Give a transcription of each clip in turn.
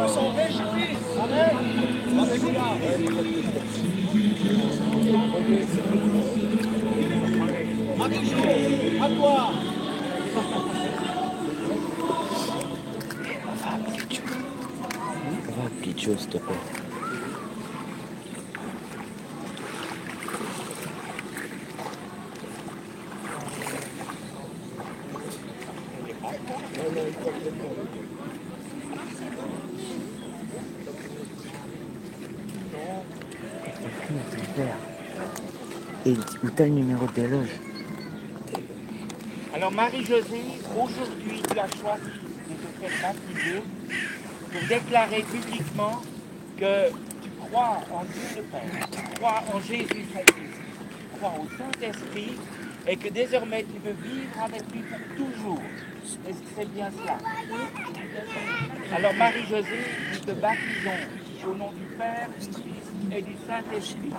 S'en réjouissent. Amen. Marie-Jo, à toi. Va, petite chose, s'il te plaît. Et où t'as le numéro de loge? Alors Marie-Josée, aujourd'hui tu as choisi de te faire baptiser pour déclarer publiquement que tu crois en Dieu le Père, tu crois en Jésus son Fils, tu crois au Saint-Esprit et que désormais tu veux vivre avec lui pour toujours. Est-ce que c'est bien cela? Alors Marie-Josée, nous te baptisons au nom du Père, du Fils et du Saint-Esprit.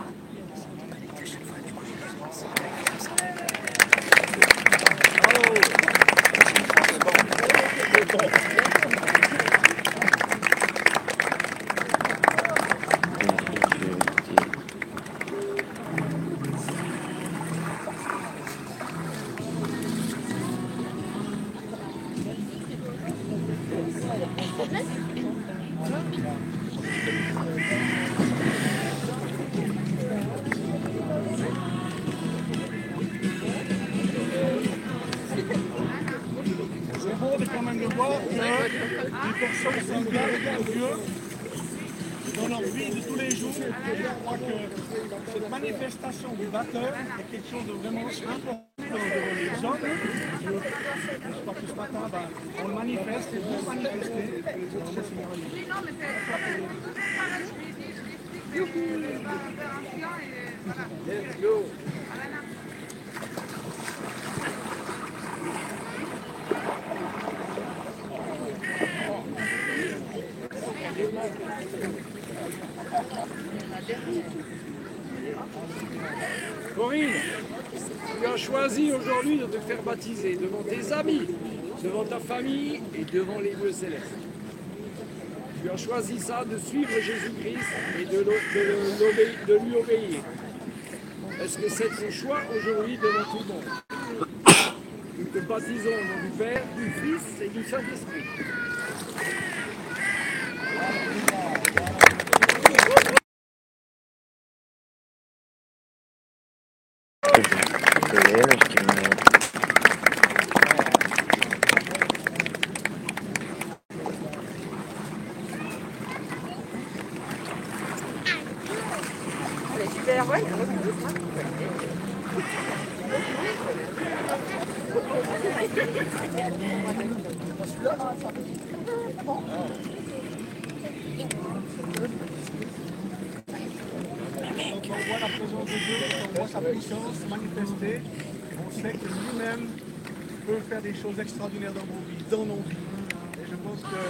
C'est bon quand même de voir que les personnes s'engagent à Dieu dans leur vie de tous les jours. Et je crois que cette manifestation du baptême est quelque chose de vraiment important devant les hommes. Je crois que ce matin, on le manifeste et vous manifestez. Let's go. Corinne, tu as choisi aujourd'hui de te faire baptiser devant tes amis, devant ta famille et devant les lieux célestes. Tu as choisi ça, de suivre Jésus-Christ et de lui obéir. Est-ce que c'est ton choix aujourd'hui devant tout le monde? Nous te baptisons au nom du Père, du Fils et du Saint-Esprit. Quand on voit la présence de Dieu, quand on voit sa puissance manifestée, on sait que lui-même peut faire des choses extraordinaires dans nos vies. Et je pense que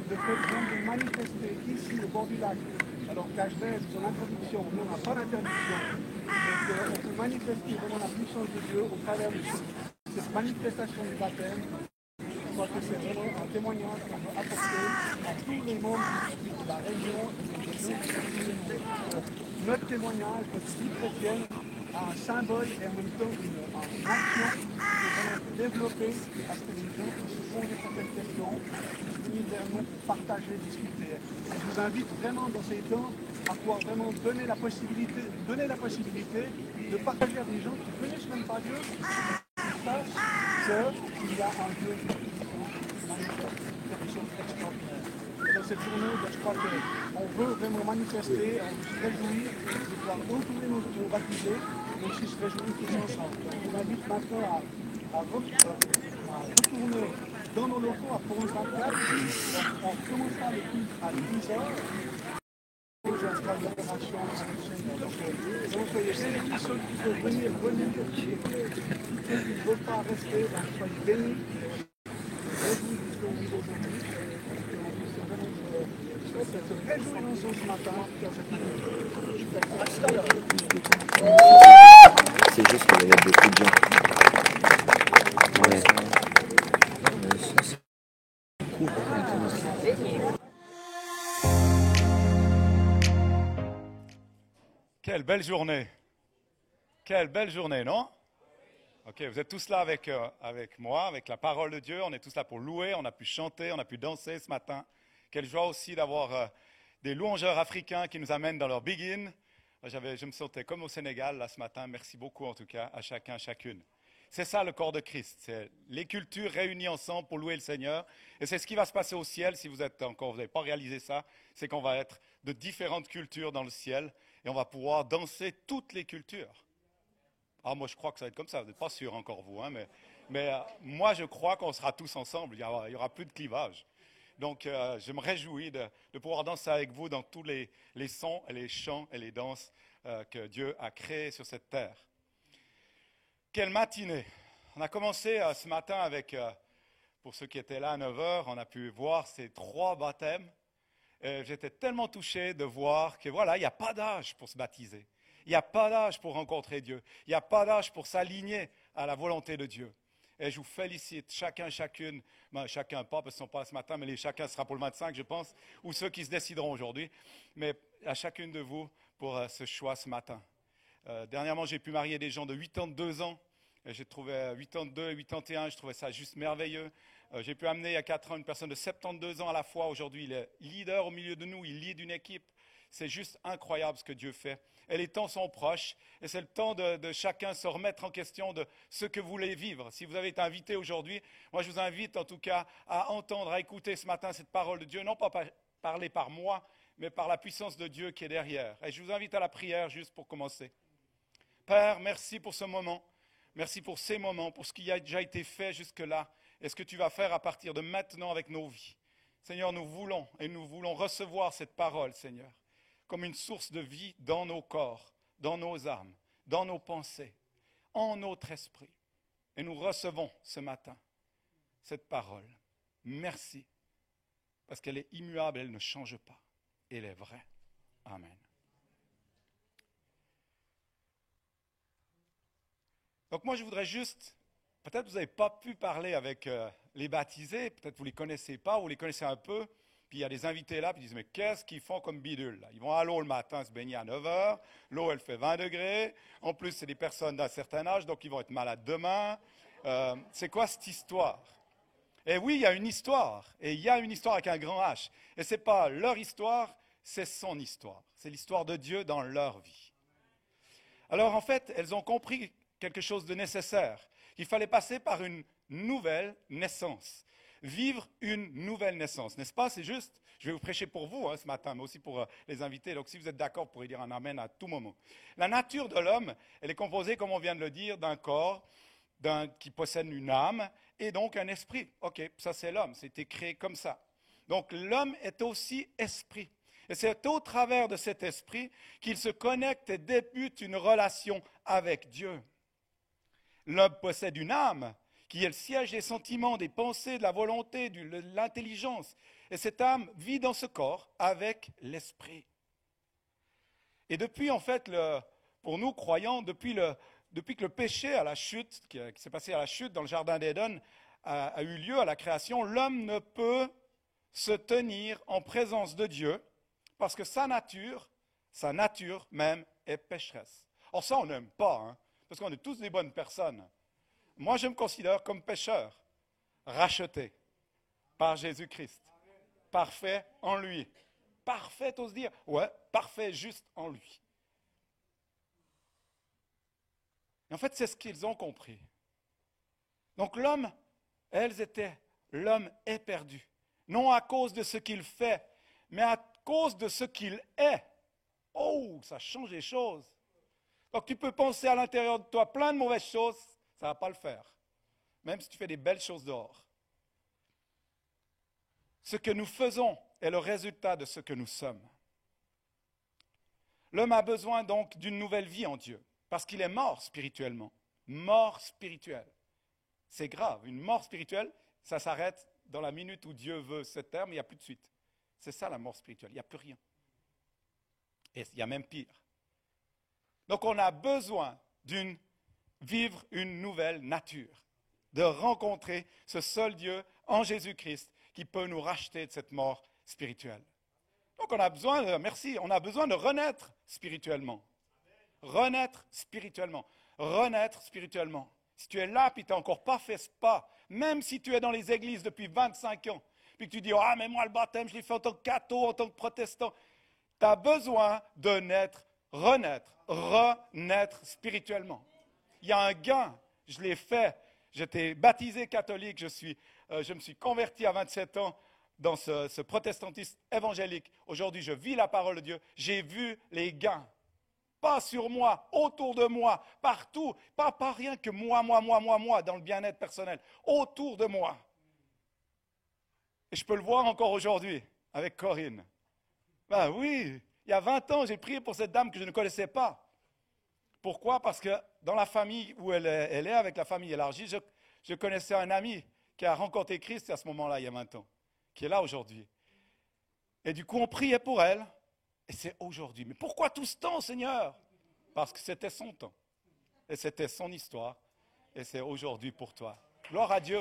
le fait de manifester ici au bord du lac, alors qu'Ajnès, son introduction, nous n'a pas d'interdiction, et qu'on peut manifester vraiment la puissance de Dieu au travers de cette manifestation du baptême. Je crois que c'est vraiment un témoignage qu'on veut apporter à tous les membres de la région. Notre témoignage, notre vie chrétienne, a un symbole et en même temps une action pour vraiment développer à ce que les gens qui se posent certaines questions puissent vraiment partager, discuter. Et je vous invite vraiment dans ces temps à pouvoir vraiment donner la possibilité de partager à des gens qui ne connaissent même pas Dieu, qui sachent qu'il y a un Dieu qui manifeste quelque chose d'extraordinaire. Et dans cette journée, je crois qu'on veut vraiment manifester, on se réjouir de pouvoir entourer nos baptisés, mais aussi se réjouir tous ensemble. Donc, je vous invite maintenant à retourner dans nos locaux à Provence 24. On commencera le culte à 10h. Donc, soyez bénis, ceux qui peuvent venir, ceux qui ne veulent pas rester, donc soyez bénis. Réjouis de ce que vous vivez aujourd'hui. réjouissons ce matin dans cette C'est juste qu'il y avait beaucoup de gens. Ouais. Ça, c'est cool, hein. Quelle belle journée. Quelle belle journée, non? Ok, vous êtes tous là avec moi, avec la parole de Dieu. On est tous là pour louer, on a pu chanter, on a pu danser ce matin. Quelle joie aussi d'avoir des louangeurs africains qui nous amènent dans leur big-in. Je me sentais comme au Sénégal là ce matin. Merci beaucoup en tout cas à chacun, chacune. C'est ça le corps de Christ. C'est les cultures réunies ensemble pour louer le Seigneur. Et c'est ce qui va se passer au ciel si vous n'avez pas réalisé ça. C'est qu'on va être de différentes cultures dans le ciel et on va pouvoir danser toutes les cultures. Ah, moi je crois que ça va être comme ça. Vous n'êtes pas sûr encore vous, hein, mais moi je crois qu'on sera tous ensemble. Il y aura plus de clivage. Donc, je me réjouis de pouvoir danser avec vous dans tous les sons et les chants et les danses que Dieu a créés sur cette terre. Quelle matinée! On a commencé ce matin avec, pour ceux qui étaient là à 9h, on a pu voir ces 3 baptêmes. J'étais tellement touché de voir que voilà, il n'y a pas d'âge pour se baptiser. Il n'y a pas d'âge pour rencontrer Dieu. Il n'y a pas d'âge pour s'aligner à la volonté de Dieu. Et je vous félicite, chacun, chacune, chacun pas, parce qu'ils ne sont pas là ce matin, mais chacun sera pour le 25, je pense, ou ceux qui se décideront aujourd'hui, mais à chacune de vous pour ce choix ce matin. Dernièrement, j'ai pu marier des gens de 82 ans, et j'ai trouvé 82 et 81, je trouvais ça juste merveilleux. J'ai pu amener il y a 4 ans une personne de 72 ans à la fois, aujourd'hui il est leader au milieu de nous, il lead une équipe. C'est juste incroyable ce que Dieu fait. Et les temps sont proches. Et c'est le temps de chacun se remettre en question de ce que vous voulez vivre. Si vous avez été invité aujourd'hui, moi je vous invite en tout cas à entendre, à écouter ce matin cette parole de Dieu. Non pas parler par moi, mais par la puissance de Dieu qui est derrière. Et je vous invite à la prière juste pour commencer. Père, merci pour ce moment. Merci pour ces moments, pour ce qui a déjà été fait jusque-là. Et ce que tu vas faire à partir de maintenant avec nos vies. Seigneur, nous voulons recevoir cette parole, Seigneur, comme une source de vie dans nos corps, dans nos âmes, dans nos pensées, en notre esprit. Et nous recevons ce matin cette parole. Merci, parce qu'elle est immuable, elle ne change pas. Elle est vraie. Amen. Donc moi, je voudrais juste, peut-être vous n'avez pas pu parler avec les baptisés, peut-être vous ne les connaissez pas, ou vous les connaissez un peu. Puis il y a des invités là, puis ils disent, mais qu'est-ce qu'ils font comme bidule là? Ils vont à l'eau le matin se baigner à 9h, l'eau elle fait 20 degrés, en plus c'est des personnes d'un certain âge, donc ils vont être malades demain. C'est quoi cette histoire? Et oui, il y a une histoire, et il y a une histoire avec un grand H. Et ce n'est pas leur histoire, c'est son histoire. C'est l'histoire de Dieu dans leur vie. Alors en fait, elles ont compris quelque chose de nécessaire, qu'il fallait passer par une nouvelle naissance. Vivre une nouvelle naissance, n'est-ce pas? C'est juste, je vais vous prêcher pour vous ce matin, mais aussi pour les invités. Donc si vous êtes d'accord, vous pourrez dire un amen à tout moment. La nature de l'homme, elle est composée, comme on vient de le dire, d'un corps qui possède une âme et donc un esprit. Ok, ça c'est l'homme, c'était créé comme ça. Donc l'homme est aussi esprit. Et c'est au travers de cet esprit qu'il se connecte et débute une relation avec Dieu. L'homme possède une âme qui est le siège des sentiments, des pensées, de la volonté, de l'intelligence. Et cette âme vit dans ce corps avec l'esprit. Et depuis, en fait, pour nous croyants, depuis que le péché à la chute, qui s'est passé à la chute dans le jardin d'Éden, a eu lieu à la création, l'homme ne peut se tenir en présence de Dieu parce que sa nature même est pécheresse. Or ça, on n'aime pas, parce qu'on est tous des bonnes personnes. Moi, je me considère comme pécheur, racheté par Jésus-Christ, parfait en lui. Parfait, ose dire? Ouais, parfait juste en lui. Et en fait, c'est ce qu'ils ont compris. Donc l'homme est perdu. Non à cause de ce qu'il fait, mais à cause de ce qu'il est. Oh, ça change les choses. Donc tu peux penser à l'intérieur de toi plein de mauvaises choses, ça ne va pas le faire. Même si tu fais des belles choses dehors. Ce que nous faisons est le résultat de ce que nous sommes. L'homme a besoin donc d'une nouvelle vie en Dieu, parce qu'il est mort spirituellement. Mort spirituelle. C'est grave, une mort spirituelle, ça s'arrête dans la minute où Dieu veut ce terme, il n'y a plus de suite. C'est ça la mort spirituelle, il n'y a plus rien. Et il y a même pire. Donc on a besoin vivre une nouvelle nature, de rencontrer ce seul Dieu en Jésus-Christ qui peut nous racheter de cette mort spirituelle. Donc on a besoin de renaître spirituellement. Renaître spirituellement. Renaître spirituellement. Si tu es là et tu n'as encore pas fait ce pas, même si tu es dans les églises depuis 25 ans, puis que tu dis « Ah, mais moi, le baptême, je l'ai fait en tant que catho, en tant que protestant. » Tu as besoin de renaître spirituellement. Il y a un gain, je l'ai fait. J'étais baptisé catholique, je me suis converti à 27 ans dans ce protestantisme évangélique. Aujourd'hui, je vis la parole de Dieu. J'ai vu les gains. Pas sur moi, autour de moi, partout. Pas rien que moi, dans le bien-être personnel. Autour de moi. Et je peux le voir encore aujourd'hui avec Corinne. Ben oui, il y a 20 ans, j'ai prié pour cette dame que je ne connaissais pas. Pourquoi? Parce que dans la famille où elle est avec la famille élargie, je connaissais un ami qui a rencontré Christ à ce moment-là, il y a 20 ans, qui est là aujourd'hui. Et du coup, on priait pour elle, et c'est aujourd'hui. Mais pourquoi tout ce temps, Seigneur? Parce que c'était son temps, et c'était son histoire, et c'est aujourd'hui pour toi. Gloire à Dieu.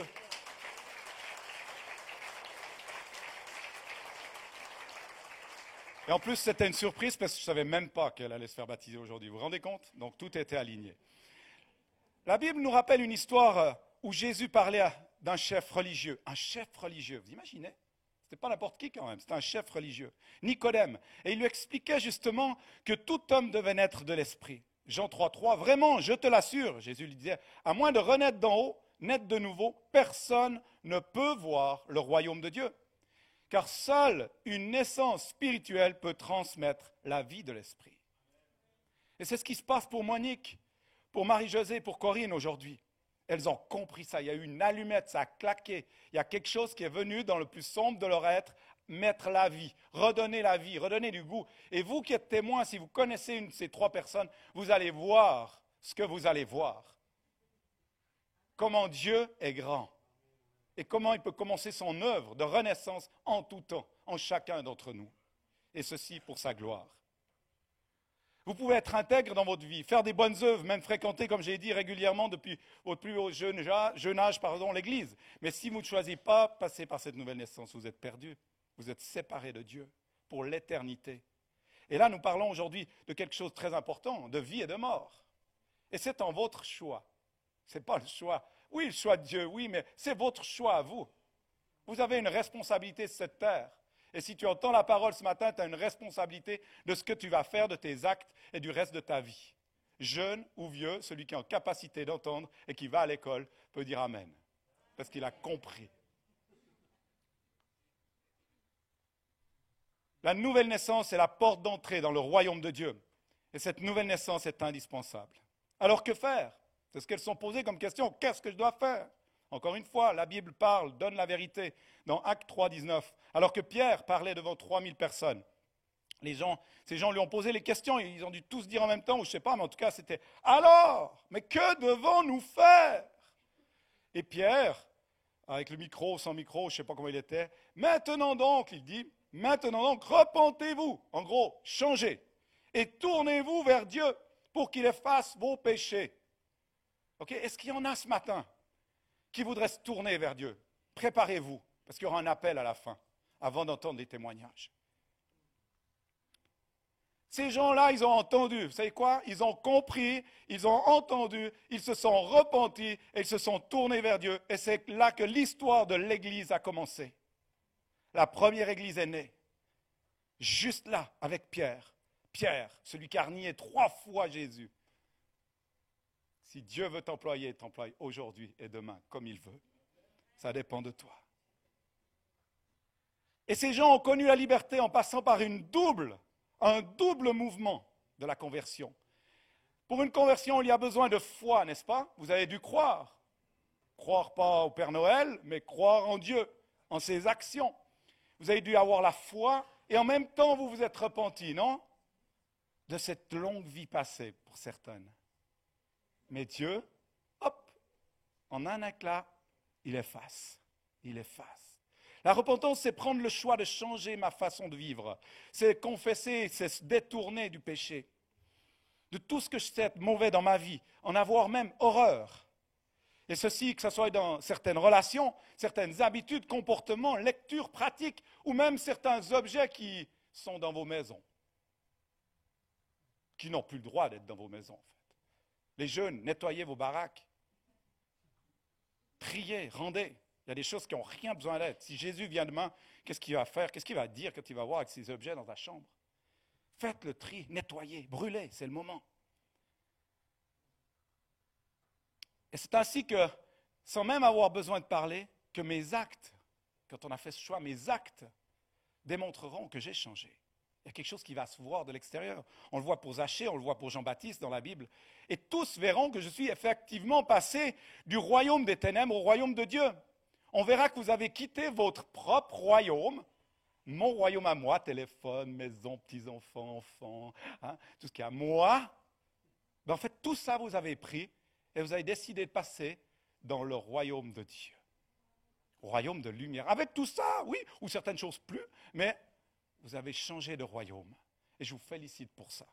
Et en plus, c'était une surprise parce que je ne savais même pas qu'elle allait se faire baptiser aujourd'hui. Vous vous rendez compte? Donc tout était aligné. La Bible nous rappelle une histoire où Jésus parlait d'un chef religieux. Un chef religieux, vous imaginez? Ce n'était pas n'importe qui quand même, c'était un chef religieux, Nicodème. Et il lui expliquait justement que tout homme devait naître de l'esprit. Jean 3,3, vraiment, je te l'assure, Jésus lui disait, à moins de renaître d'en haut, naître de nouveau, personne ne peut voir le royaume de Dieu. Car seule une naissance spirituelle peut transmettre la vie de l'esprit. Et c'est ce qui se passe pour Monique, pour Marie-Josée, pour Corinne aujourd'hui. Elles ont compris ça, il y a eu une allumette, ça a claqué. Il y a quelque chose qui est venu dans le plus sombre de leur être, mettre la vie, redonner du goût. Et vous qui êtes témoins, si vous connaissez une de ces trois personnes, vous allez voir ce que vous allez voir. Comment Dieu est grand. Et comment il peut commencer son œuvre de renaissance en tout temps, en chacun d'entre nous. Et ceci pour sa gloire. Vous pouvez être intègre dans votre vie, faire des bonnes œuvres, même fréquenter, comme j'ai dit, régulièrement depuis votre plus haut jeune âge, l'Église. Mais si vous ne choisissez pas passer par cette nouvelle naissance, vous êtes perdu. Vous êtes séparé de Dieu pour l'éternité. Et là, nous parlons aujourd'hui de quelque chose de très important, de vie et de mort. Et c'est en votre choix. Ce n'est pas le choix. Oui, le choix de Dieu, oui, mais c'est votre choix à vous. Vous avez une responsabilité sur cette terre. Et si tu entends la parole ce matin, tu as une responsabilité de ce que tu vas faire de tes actes et du reste de ta vie. Jeune ou vieux, celui qui est en capacité d'entendre et qui va à l'école peut dire Amen. Parce qu'il a compris. La nouvelle naissance est la porte d'entrée dans le royaume de Dieu. Et cette nouvelle naissance est indispensable. Alors que faire? C'est ce qu'elles sont posées comme question. Qu'est-ce que je dois faire? Encore une fois, la Bible parle, donne la vérité. Dans Actes 3, 19, alors que Pierre parlait devant 3000 personnes, ces gens lui ont posé les questions, ils ont dû tous dire en même temps, ou je ne sais pas, mais en tout cas c'était « Alors, mais que devons-nous faire ?» Et Pierre, avec le micro, sans micro, je ne sais pas comment il était, « Maintenant donc, il dit, maintenant donc, repentez-vous, en gros, changez, et tournez-vous vers Dieu pour qu'il efface vos péchés. » Okay? Est-ce qu'il y en a ce matin qui voudraient se tourner vers Dieu? Préparez-vous, parce qu'il y aura un appel à la fin, avant d'entendre les témoignages. Ces gens-là, ils ont entendu, vous savez quoi? Ils ont compris, ils ont entendu, ils se sont repentis et ils se sont tournés vers Dieu. Et c'est là que l'histoire de l'Église a commencé. La première Église est née, juste là, avec Pierre. Pierre, celui qui a renié 3 fois Jésus. Si Dieu veut t'employer, t'emploie aujourd'hui et demain, comme il veut. Ça dépend de toi. Et ces gens ont connu la liberté en passant par un double mouvement de la conversion. Pour une conversion, il y a besoin de foi, n'est-ce pas? Vous avez dû croire. Croire pas au Père Noël, mais croire en Dieu, en ses actions. Vous avez dû avoir la foi et en même temps, vous vous êtes repentis, non? De cette longue vie passée pour certaines. Mais Dieu, hop, en un éclat, il efface. Il efface. La repentance, c'est prendre le choix de changer ma façon de vivre. C'est confesser, c'est se détourner du péché. De tout ce que je sais mauvais dans ma vie, en avoir même horreur. Et ceci, que ce soit dans certaines relations, certaines habitudes, comportements, lectures, pratiques, ou même certains objets qui sont dans vos maisons, qui n'ont plus le droit d'être dans vos maisons, en fait. Les jeunes, nettoyez vos baraques. Priez, rendez. Il y a des choses qui n'ont rien besoin d'être. Si Jésus vient demain, qu'est-ce qu'il va faire? Qu'est-ce qu'il va dire quand il va voir avec ces objets dans ta chambre? Faites le tri, nettoyez, brûlez, c'est le moment. Et c'est ainsi que, sans même avoir besoin de parler, que mes actes, quand on a fait ce choix, mes actes démontreront que j'ai changé. Il y a quelque chose qui va se voir de l'extérieur. On le voit pour Zachée, on le voit pour Jean-Baptiste dans la Bible. Et tous verront que je suis effectivement passé du royaume des ténèbres au royaume de Dieu. On verra que vous avez quitté votre propre royaume, mon royaume à moi, téléphone, maison, petits-enfants, enfants, tout ce qui est à moi. Ben en fait, tout ça, vous avez pris et vous avez décidé de passer dans le royaume de Dieu. Royaume de lumière. Avec tout ça, oui, ou certaines choses plus, mais vous avez changé de royaume. Et je vous félicite pour ça.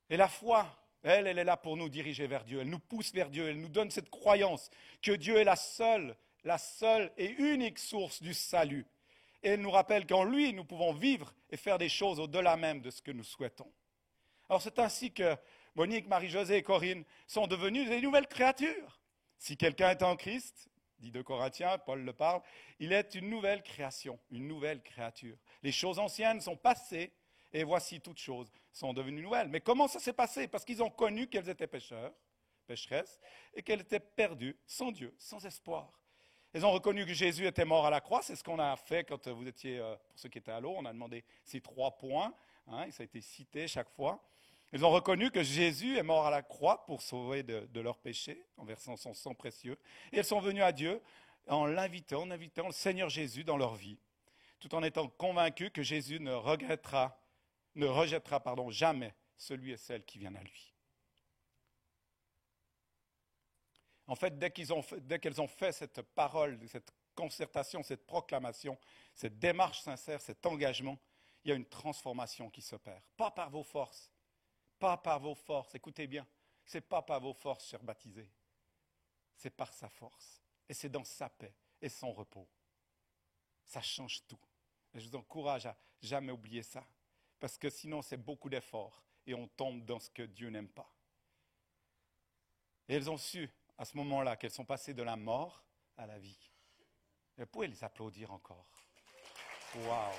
Et la foi, elle est là pour nous diriger vers Dieu. Elle nous pousse vers Dieu. Elle nous donne cette croyance que Dieu est la seule et unique source du salut. Et elle nous rappelle qu'en lui, nous pouvons vivre et faire des choses au-delà même de ce que nous souhaitons. Alors c'est ainsi que Monique, Marie-Josée et Corinne sont devenues des nouvelles créatures. Si quelqu'un est en Christ, dit 2 Corinthiens, Paul le parle, il est une nouvelle création, une nouvelle créature. Les choses anciennes sont passées et voici toutes choses sont devenues nouvelles. Mais comment ça s'est passé? Parce qu'ils ont connu qu'elles étaient pécheurs, pécheresses, et qu'elles étaient perdues, sans Dieu, sans espoir. Ils ont reconnu que Jésus était mort à la croix. C'est ce qu'on a fait quand vous étiez, pour ceux qui étaient à l'eau, on a demandé ces 3 points. Et ça a été cité chaque fois. Ils ont reconnu que Jésus est mort à la croix pour sauver de leurs péchés, en versant son sang précieux. Et ils sont venus à Dieu en l'invitant, en invitant le Seigneur Jésus dans leur vie, tout en étant convaincus que Jésus ne rejettera jamais celui et celle qui viennent à lui. En fait, dès qu'elles ont fait cette parole, cette concertation, cette proclamation, cette démarche sincère, cet engagement, il y a une transformation qui s'opère. Pas par vos forces, pas par vos forces. Écoutez bien, c'est pas par vos forces, chers baptisés. C'est par sa force. Et c'est dans sa paix et son repos. Ça change tout. Et je vous encourage à jamais oublier ça. Parce que sinon, c'est beaucoup d'efforts et on tombe dans ce que Dieu n'aime pas. Et elles ont su, à ce moment-là, qu'elles sont passées de la mort à la vie. Et vous pouvez les applaudir encore. Waouh!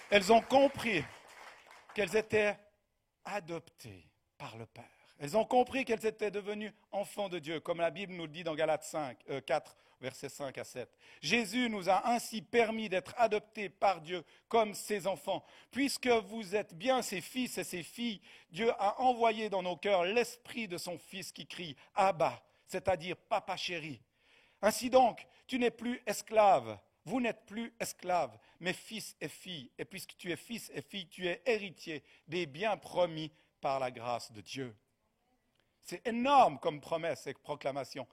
Elles ont compris qu'elles étaient adoptées par le Père. Elles ont compris qu'elles étaient devenues enfants de Dieu, comme la Bible nous le dit dans Galates 4, versets 5 à 7. Jésus nous a ainsi permis d'être adoptés par Dieu comme ses enfants. Puisque vous êtes bien ses fils et ses filles, Dieu a envoyé dans nos cœurs l'esprit de son Fils qui crie « Abba », c'est-à-dire « Papa chéri ». Ainsi donc, tu n'es plus esclave. Vous n'êtes plus esclaves, mais fils et filles. Et puisque tu es fils et fille, tu es héritier des biens promis par la grâce de Dieu. C'est énorme comme promesse et proclamation.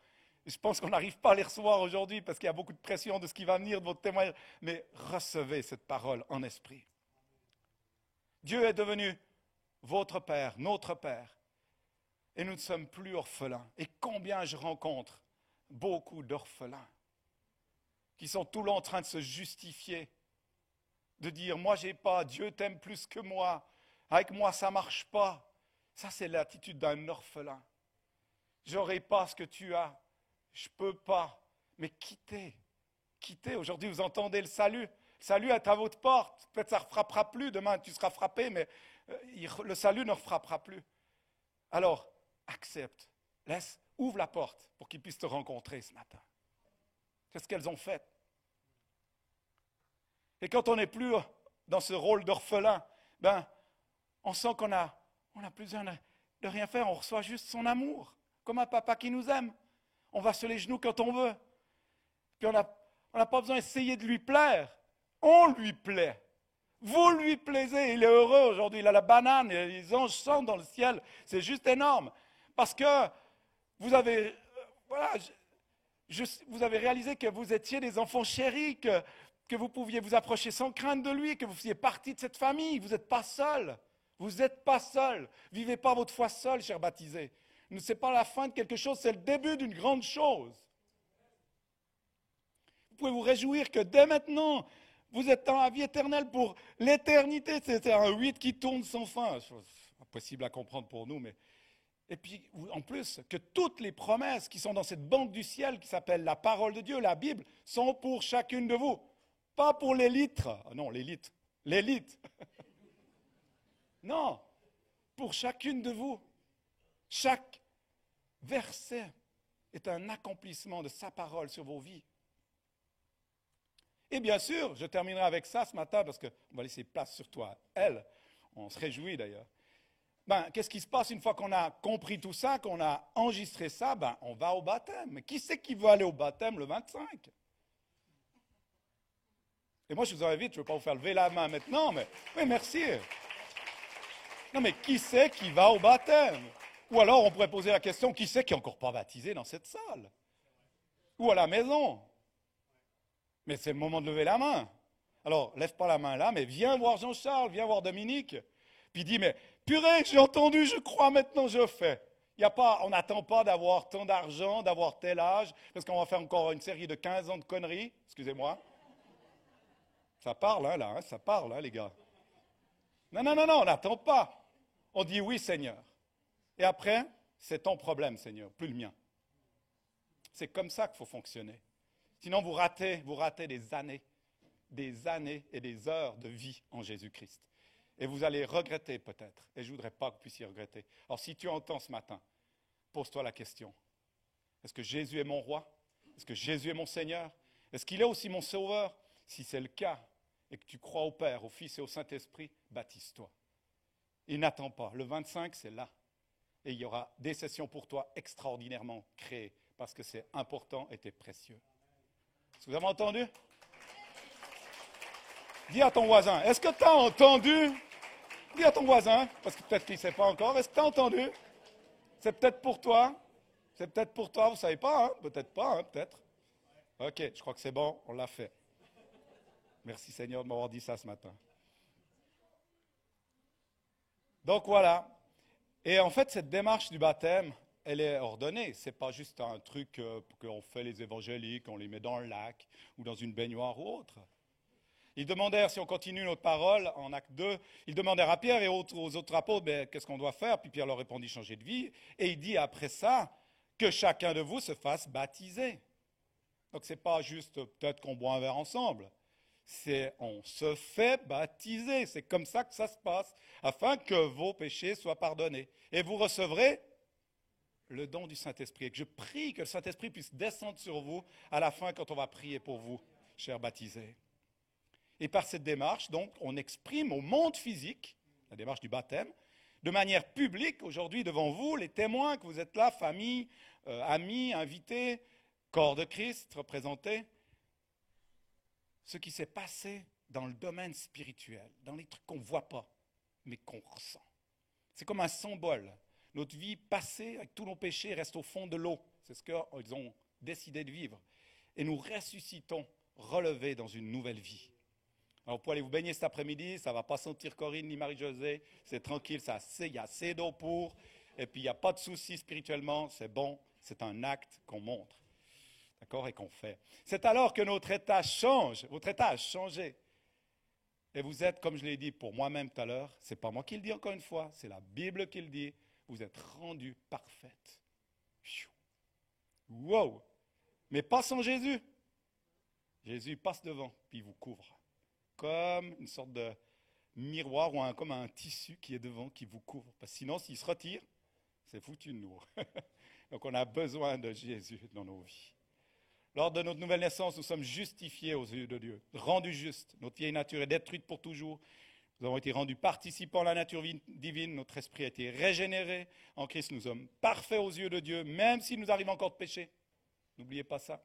Je pense qu'on n'arrive pas à les recevoir aujourd'hui parce qu'il y a beaucoup de pression de ce qui va venir de votre témoignage. Mais recevez cette parole en esprit. Dieu est devenu votre Père, notre Père. Et nous ne sommes plus orphelins. Et combien je rencontre beaucoup d'orphelins qui sont tout le long en train de se justifier, de dire « moi j'ai pas, Dieu t'aime plus que moi, avec moi ça marche pas ». Ça c'est l'attitude d'un orphelin. J'aurai pas ce que tu as, je peux pas, mais quittez. Aujourd'hui vous entendez le salut est à votre porte, peut-être ça ne frappera plus, demain tu seras frappé, mais le salut ne frappera plus. Alors, accepte, ouvre la porte pour qu'ils puissent te rencontrer ce matin. C'est ce qu'elles ont fait. Et quand on n'est plus dans ce rôle d'orphelin, on sent qu'on a plus besoin de rien faire, on reçoit juste son amour, comme un papa qui nous aime. On va sur les genoux quand on veut. Puis on n'a pas besoin d'essayer de lui plaire. On lui plaît. Vous lui plaisez. Il est heureux aujourd'hui. Il a la banane et les anges sont dans le ciel. C'est juste énorme. Parce que vous avez voilà, vous avez réalisé que vous étiez des enfants chéris, que vous pouviez vous approcher sans crainte de lui, que vous faisiez partie de cette famille. Vous n'êtes pas seul. Vous n'êtes pas seul. Vivez pas votre foi seul, chers baptisés. Ce n'est pas la fin de quelque chose, c'est le début d'une grande chose. Vous pouvez vous réjouir que dès maintenant, vous êtes dans la vie éternelle pour l'éternité. C'est un 8 qui tourne sans fin. C'est impossible à comprendre pour nous, mais... Et puis, en plus, que toutes les promesses qui sont dans cette banque du ciel, qui s'appelle la parole de Dieu, la Bible, sont pour chacune de vous. Pas pour l'élite. Non, l'élite. L'élite. Non, pour chacune de vous. Chaque verset est un accomplissement de sa parole sur vos vies. Et bien sûr, je terminerai avec ça ce matin, parce qu'on va laisser place sur toi. Elle, on se réjouit d'ailleurs. Qu'est-ce qui se passe une fois qu'on a compris tout ça, qu'on a enregistré ça? On va au baptême. Mais qui c'est qui veut aller au baptême le 25? Et moi, je vous invite, je ne veux pas vous faire lever la main maintenant, mais oui, merci. Non, mais qui c'est qui va au baptême? Ou alors, on pourrait poser la question, qui c'est qui n'est encore pas baptisé dans cette salle? Ou à la maison? Mais c'est le moment de lever la main. Alors, lève pas la main là, mais viens voir Jean-Charles, viens voir Dominique. Puis dis, mais purée, j'ai entendu, je crois, maintenant je fais. On n'attend pas d'avoir tant d'argent, d'avoir tel âge, parce qu'on va faire encore une série de 15 ans de conneries. Excusez-moi. Ça parle, là, ça parle, les gars. Non, on n'attend pas. On dit oui, Seigneur. Et après, c'est ton problème, Seigneur, plus le mien. C'est comme ça qu'il faut fonctionner. Sinon, vous ratez des années et des heures de vie en Jésus-Christ. Et vous allez regretter peut-être. Et je ne voudrais pas que vous puissiez regretter. Alors si tu entends ce matin, pose-toi la question. Est-ce que Jésus est mon roi? Est-ce que Jésus est mon Seigneur? Est-ce qu'il est aussi mon sauveur? Si c'est le cas, et que tu crois au Père, au Fils et au Saint-Esprit, baptise-toi. Et n'attends pas. Le 25, c'est là. Et il y aura des sessions pour toi extraordinairement créées, parce que c'est important et c'est précieux. Est-ce que vous avez entendu? Dis à ton voisin, est-ce que tu as entendu? Dis à ton voisin, parce que peut-être qu'il ne sait pas encore, est-ce que tu as entendu? C'est peut-être pour toi. C'est peut-être pour toi, vous ne savez pas, hein? Peut-être pas, hein? Peut-être. Ok, je crois que c'est bon, on l'a fait. Merci Seigneur de m'avoir dit ça ce matin. Donc voilà. Et en fait, cette démarche du baptême, elle est ordonnée. Ce n'est pas juste un truc qu'on fait les évangéliques, on les met dans le lac ou dans une baignoire ou autre. Ils demandèrent, si on continue notre parole, en acte 2, ils demandèrent à Pierre et aux autres apôtres, qu'est-ce qu'on doit faire? Puis Pierre leur répondit, changer de vie. Et il dit après ça, que chacun de vous se fasse baptiser. Donc ce n'est pas juste peut-être qu'on boit un verre ensemble. C'est on se fait baptiser. C'est comme ça que ça se passe, afin que vos péchés soient pardonnés. Et vous recevrez le don du Saint-Esprit. Et que je prie que le Saint-Esprit puisse descendre sur vous à la fin quand on va prier pour vous, chers baptisés. Et par cette démarche, donc, on exprime au monde physique, la démarche du baptême, de manière publique, aujourd'hui, devant vous, les témoins que vous êtes là, famille, amis, invités, corps de Christ représenté, ce qui s'est passé dans le domaine spirituel, dans les trucs qu'on ne voit pas, mais qu'on ressent. C'est comme un symbole. Notre vie passée, avec tous nos péchés, reste au fond de l'eau. C'est ce qu'ils ont décidé de vivre. Et nous ressuscitons, relevés dans une nouvelle vie. Alors, vous pouvez aller vous baigner cet après-midi, ça ne va pas sentir Corinne ni Marie-Josée, c'est tranquille, il y a assez d'eau pour, et puis il n'y a pas de souci spirituellement, c'est bon, c'est un acte qu'on montre, d'accord, et qu'on fait. C'est alors que notre état change, votre état a changé. Et vous êtes, comme je l'ai dit pour moi-même tout à l'heure, ce n'est pas moi qui le dis encore une fois, c'est la Bible qui le dit, vous êtes rendus parfaite. Wow! Mais pas sans Jésus. Jésus passe devant, puis il vous couvre. Comme une sorte de miroir ou comme un tissu qui est devant, qui vous couvre. Parce que sinon, s'il se retire, c'est foutu de nous. Donc on a besoin de Jésus dans nos vies. Lors de notre nouvelle naissance, nous sommes justifiés aux yeux de Dieu, rendus justes. Notre vieille nature est détruite pour toujours. Nous avons été rendus participants à la nature divine. Notre esprit a été régénéré. En Christ, nous sommes parfaits aux yeux de Dieu, même s'il nous arrive encore de pécher. N'oubliez pas ça.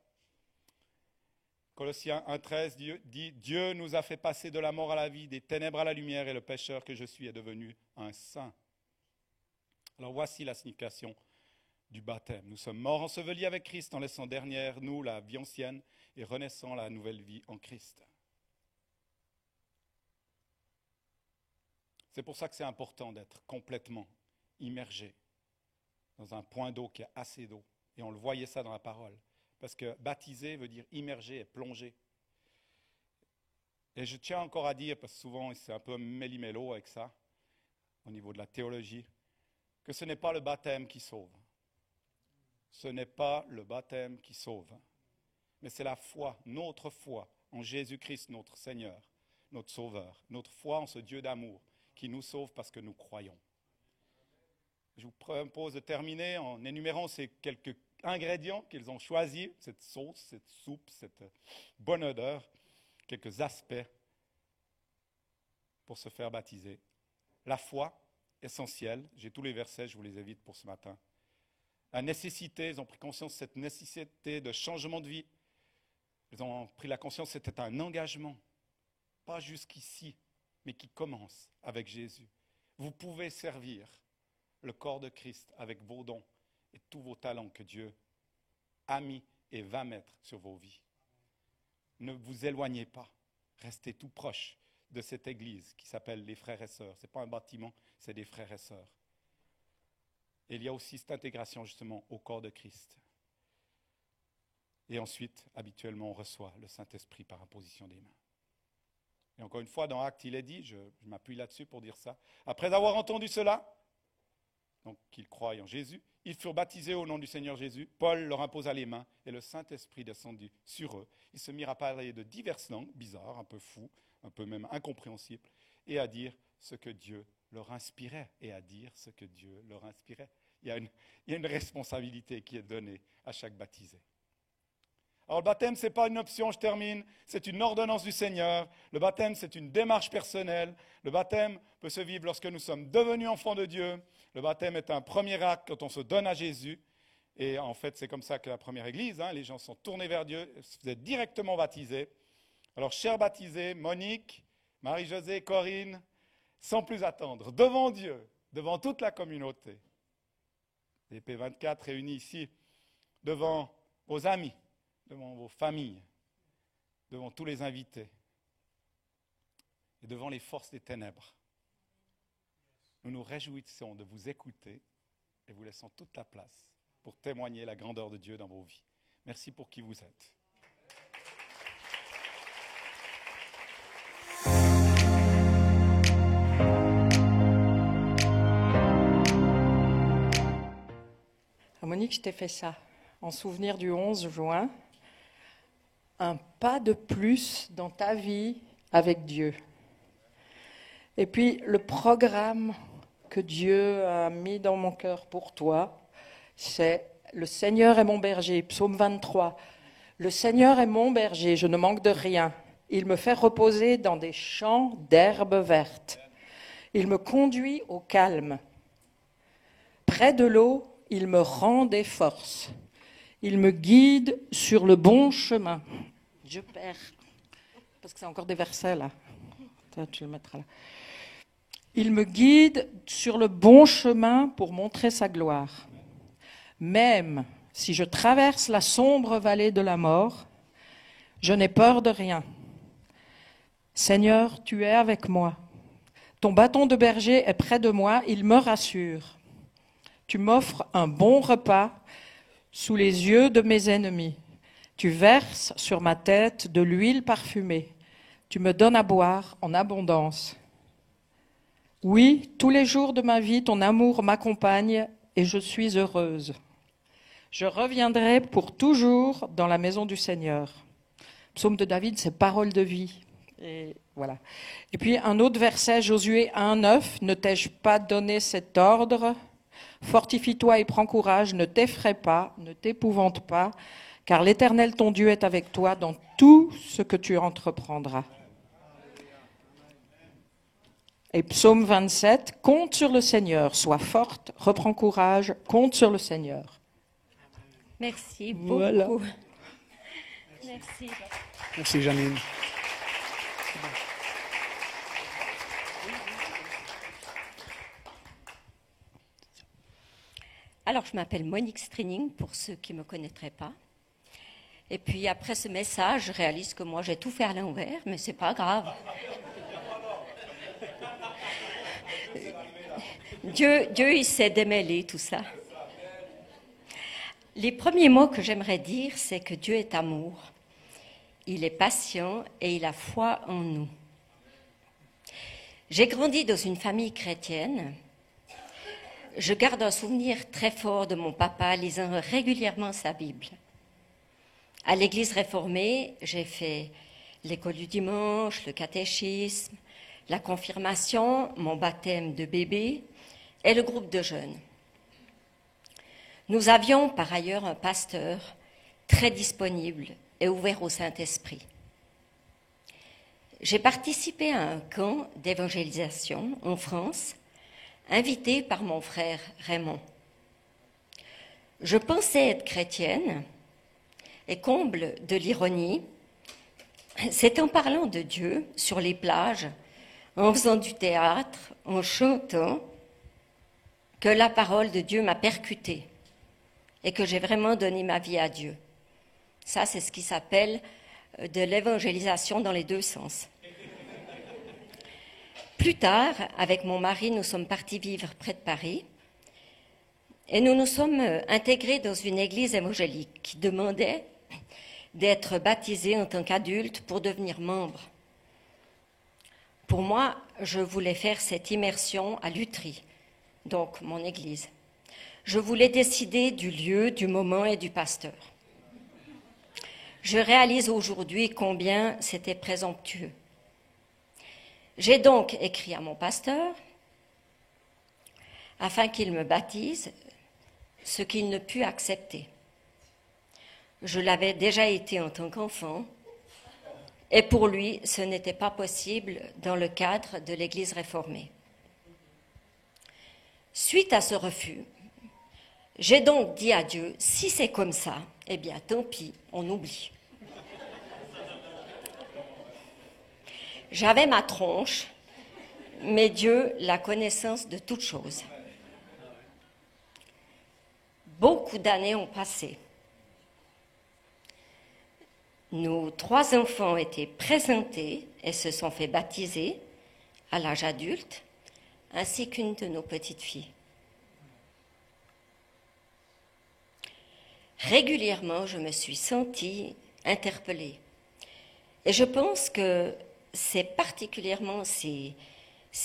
Colossiens 1,13 dit « Dieu nous a fait passer de la mort à la vie, des ténèbres à la lumière, et le pécheur que je suis est devenu un saint. » Alors voici la signification du baptême. Nous sommes morts ensevelis avec Christ en laissant derrière nous la vie ancienne et renaissant la nouvelle vie en Christ. C'est pour ça que c'est important d'être complètement immergé dans un point d'eau qui a assez d'eau. Et on le voyait ça dans la parole. Parce que baptiser veut dire immerger et plonger. Et je tiens encore à dire, parce que souvent c'est un peu méli-mélo avec ça, au niveau de la théologie, que ce n'est pas le baptême qui sauve. Ce n'est pas le baptême qui sauve. Mais c'est la foi, notre foi en Jésus-Christ, notre Seigneur, notre Sauveur, notre foi en ce Dieu d'amour qui nous sauve parce que nous croyons. Je vous propose de terminer en énumérant ces quelques ingrédients qu'ils ont choisis, cette sauce, cette soupe, cette bonne odeur, quelques aspects pour se faire baptiser. La foi, essentielle, j'ai tous les versets, je vous les évite pour ce matin. La nécessité, ils ont pris conscience de cette nécessité de changement de vie. Ils ont pris la conscience que c'était un engagement, pas jusqu'ici, mais qui commence avec Jésus. Vous pouvez servir le corps de Christ avec vos dons et tous vos talents que Dieu a mis et va mettre sur vos vies. Ne vous éloignez pas, restez tout proche de cette église qui s'appelle les frères et sœurs. Ce n'est pas un bâtiment, c'est des frères et sœurs. Et il y a aussi cette intégration justement au corps de Christ. Et ensuite, habituellement, on reçoit le Saint-Esprit par imposition des mains. Et encore une fois, dans Actes, il est dit, je m'appuie là-dessus pour dire ça, après avoir entendu cela, donc qu'ils croient en Jésus, ils furent baptisés au nom du Seigneur Jésus. Paul leur imposa les mains et le Saint-Esprit descendit sur eux. Ils se mirent à parler de diverses langues, bizarres, un peu fous, un peu même incompréhensibles, et à dire ce que Dieu leur inspirait. Il y a une responsabilité qui est donnée à chaque baptisé. Alors le baptême, ce n'est pas une option, je termine, c'est une ordonnance du Seigneur. Le baptême, c'est une démarche personnelle. Le baptême peut se vivre lorsque nous sommes devenus enfants de Dieu. Le baptême est un premier acte quand on se donne à Jésus. Et en fait, c'est comme ça que la première église, les gens sont tournés vers Dieu, vous êtes directement baptisés. Alors, chers baptisés, Monique, Marie-Josée, Corinne, sans plus attendre, devant Dieu, devant toute la communauté, les P24 réunis ici, devant vos amis, devant vos familles, devant tous les invités et devant les forces des ténèbres. Nous nous réjouissons de vous écouter et vous laissons toute la place pour témoigner la grandeur de Dieu dans vos vies. Merci pour qui vous êtes. Monique, je t'ai fait ça en souvenir du 11 juin. Un pas de plus dans ta vie avec Dieu. Et puis le programme que Dieu a mis dans mon cœur pour toi, c'est « Le Seigneur est mon berger », psaume 23. « Le Seigneur est mon berger, je ne manque de rien. Il me fait reposer dans des champs d'herbes vertes. Il me conduit au calme. Près de l'eau, il me rend des forces. Il me guide sur le bon chemin. » Je perds, parce que c'est encore des versets là. Tu le mettras là. Il me guide sur le bon chemin pour montrer sa gloire. Même si je traverse la sombre vallée de la mort, je n'ai peur de rien. Seigneur, tu es avec moi. Ton bâton de berger est près de moi, il me rassure. Tu m'offres un bon repas sous les yeux de mes ennemis. Tu verses sur ma tête de l'huile parfumée. Tu me donnes à boire en abondance. Oui, tous les jours de ma vie, ton amour m'accompagne et je suis heureuse. Je reviendrai pour toujours dans la maison du Seigneur. Psaume de David, c'est parole de vie. Et voilà. Et puis un autre verset, Josué 1:9, ne t'ai-je pas donné cet ordre ? Fortifie-toi et prends courage, ne t'effraie pas, ne t'épouvante pas, car l'Éternel ton Dieu est avec toi dans tout ce que tu entreprendras. Et psaume 27, compte sur le Seigneur, sois forte, reprends courage, compte sur le Seigneur. Merci beaucoup. Voilà. Merci. Merci Janine. Alors, je m'appelle Monique Streining, pour ceux qui ne me connaîtraient pas. Et puis, après ce message, je réalise que moi, j'ai tout fait à l'envers, mais c'est pas grave. Dieu, il sait démêler tout ça. Les premiers mots que j'aimerais dire, c'est que Dieu est amour. Il est patient et il a foi en nous. J'ai grandi dans une famille chrétienne. Je garde un souvenir très fort de mon papa lisant régulièrement sa Bible. À l'église réformée, j'ai fait l'école du dimanche, le catéchisme, la confirmation, mon baptême de bébé et le groupe de jeunes. Nous avions par ailleurs un pasteur très disponible et ouvert au Saint-Esprit. J'ai participé à un camp d'évangélisation en France, invité par mon frère Raymond. Je pensais être chrétienne et comble de l'ironie, c'est en parlant de Dieu sur les plages, en faisant du théâtre, en chantant, que la parole de Dieu m'a percutée et que j'ai vraiment donné ma vie à Dieu. Ça, c'est ce qui s'appelle de l'évangélisation dans les deux sens. Plus tard, avec mon mari, nous sommes partis vivre près de Paris et nous nous sommes intégrés dans une église évangélique qui demandait d'être baptisés en tant qu'adultes pour devenir membre. Pour moi, je voulais faire cette immersion à Lutry, donc mon église. Je voulais décider du lieu, du moment et du pasteur. Je réalise aujourd'hui combien c'était présomptueux. J'ai donc écrit à mon pasteur afin qu'il me baptise, ce qu'il ne put accepter. Je l'avais déjà été en tant qu'enfant, et pour lui, ce n'était pas possible dans le cadre de l'Église réformée. Suite à ce refus, j'ai donc dit à Dieu, si c'est comme ça, eh bien tant pis, on oublie. J'avais ma tronche, mais Dieu, la connaissance de toutes choses. Beaucoup d'années ont passé. Nos 3 enfants étaient présentés et se sont fait baptiser à l'âge adulte, ainsi qu'une de nos petites filles. Régulièrement, je me suis sentie interpellée. Et je pense que c'est particulièrement ces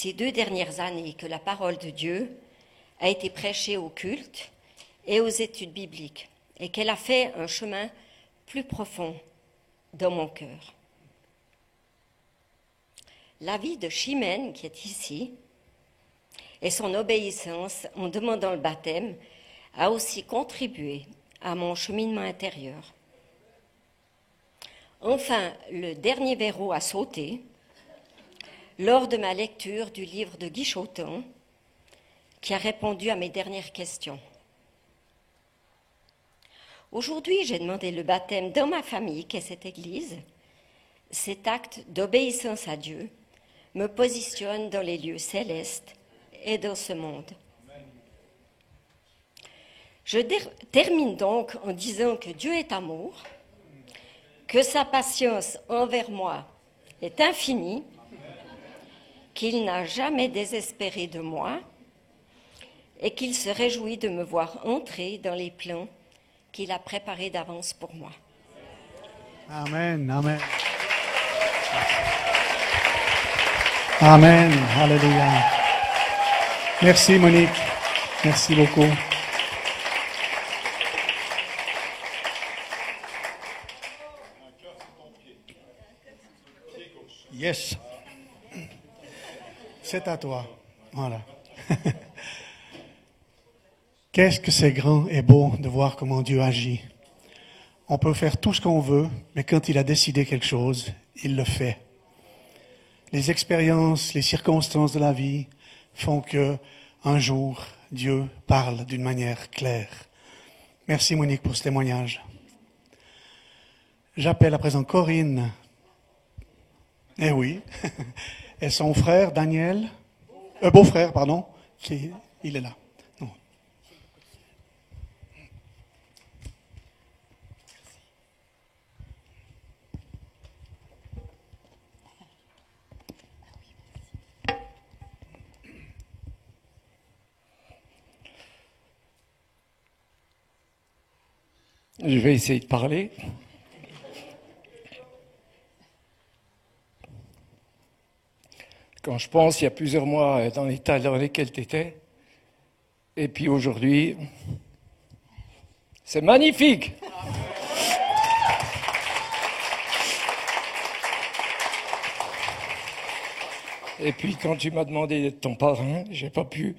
2 dernières années que la parole de Dieu a été prêchée au culte et aux études bibliques, et qu'elle a fait un chemin plus profond dans mon cœur. La vie de Chimène, qui est ici, et son obéissance en demandant le baptême, a aussi contribué à mon cheminement intérieur. Enfin, le dernier verrou a sauté lors de ma lecture du livre de Guy Chautin, qui a répondu à mes dernières questions. Aujourd'hui, j'ai demandé le baptême dans ma famille, qu'est cette église. Cet acte d'obéissance à Dieu me positionne dans les lieux célestes et dans ce monde. Je termine donc en disant que Dieu est amour, que sa patience envers moi est infinie, qu'il n'a jamais désespéré de moi et qu'il se réjouit de me voir entrer dans les plans qu'il a préparés d'avance pour moi. Amen, amen. Amen, alléluia. Merci Monique, merci beaucoup. Yes. C'est à toi. Voilà. Qu'est-ce que c'est grand et beau de voir comment Dieu agit. On peut faire tout ce qu'on veut, mais quand il a décidé quelque chose, il le fait. Les expériences, les circonstances de la vie font que un jour, Dieu parle d'une manière claire. Merci Monique pour ce témoignage. J'appelle à présent Corinne. Eh oui. Et son frère Daniel, beau-frère, pardon, il est là. Non. Je vais essayer de parler. Quand je pense, il y a plusieurs mois, dans l'état dans lequel tu étais, et puis aujourd'hui, c'est magnifique. Et puis quand tu m'as demandé d'être ton parrain, j'ai pas pu